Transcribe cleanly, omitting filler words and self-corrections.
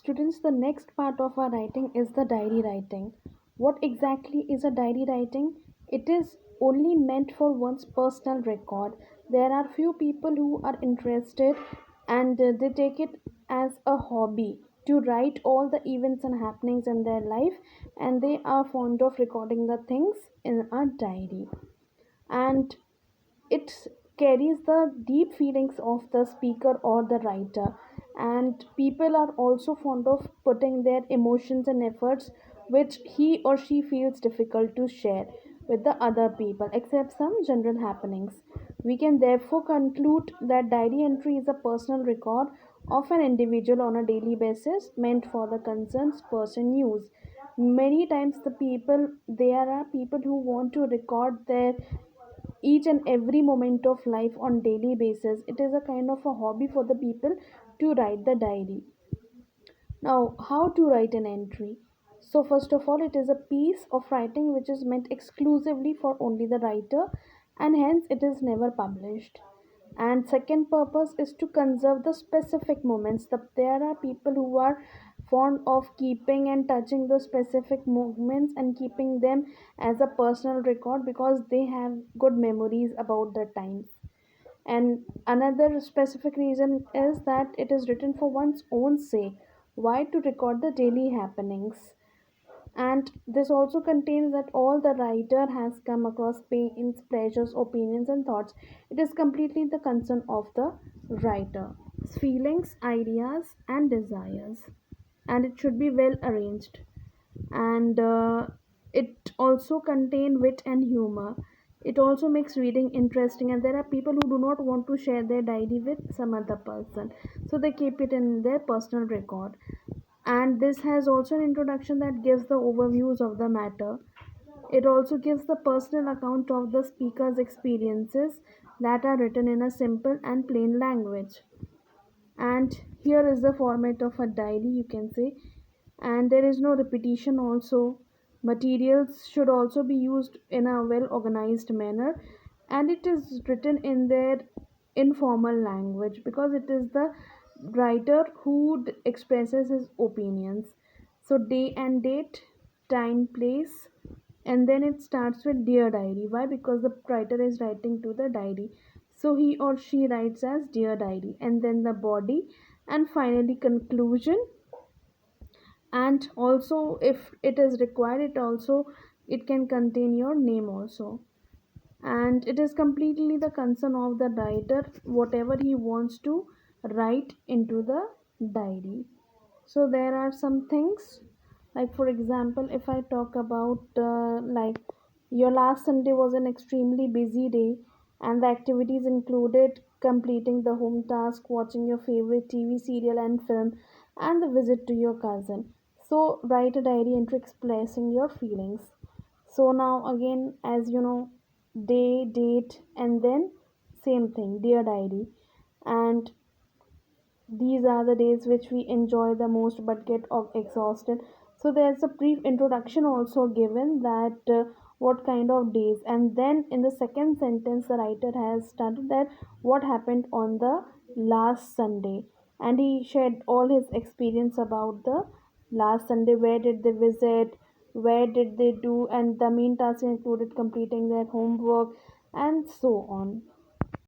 Students, the next part of our writing is the diary writing. What exactly is a diary writing? It is only meant for one's personal record. There are few people who are interested and they take it as a hobby to write all the events and happenings in their life, and they are fond of recording the things in a diary. And it carries the deep feelings of the speaker or the writer, and people are also fond of putting their emotions and efforts which he or she feels difficult to share with the other people except some general happenings. We can therefore conclude that diary entry is a personal record of an individual on a daily basis meant for the concerned person use. Many times the people there are people who want to record their each and every moment of life on daily basis. It is a kind of a hobby for the people to write the diary. Now, how to write an entry? So first of all, it is a piece of writing which is meant exclusively for only the writer, and hence it is never published. And second purpose is to conserve the specific moments. There are people who are fond of keeping and touching the specific moments and keeping them as a personal record because they have good memories about the times. And another specific reason is that it is written for one's own sake. Why? To record the daily happenings. And this also contains that all the writer has come across pains, pleasures, opinions, and thoughts. It is completely the concern of the writer. Feelings, ideas, and desires. And it should be well arranged. And it also contain wit and humor. It also makes reading interesting, and there are people who do not want to share their diary with some other person, so they keep it in their personal record. And this has also an introduction that gives the overviews of the matter. It also gives the personal account of the speaker's experiences that are written in a simple and plain language. And here is the format of a diary, you can say. And there is no repetition also. Materials should also be used in a well organized manner, and it is written in their informal language because it is the writer who expresses his opinions. So day and date, time, place, and then it starts with dear diary. Why? Because the writer is writing to the diary, so he or she writes as dear diary, and then the body, and finally conclusion. And also if it is required, it can contain your name also. And it is completely the concern of the writer whatever he wants to write into the diary. So there are some things, like for example, if I talk about like your last Sunday was an extremely busy day, and the activities included completing the home task, watching your favorite TV serial and film, and the visit to your cousin. So write a diary entry expressing your feelings. So now again, as you know, day, date, and then same thing, dear diary. And these are the days which we enjoy the most but get exhausted. So there's a brief introduction also given that what kind of days, and then in the second sentence the writer has started that what happened on the last Sunday, and he shared all his experience about the last Sunday. Where did they visit, where did they do, and the main task included completing their homework, and so on.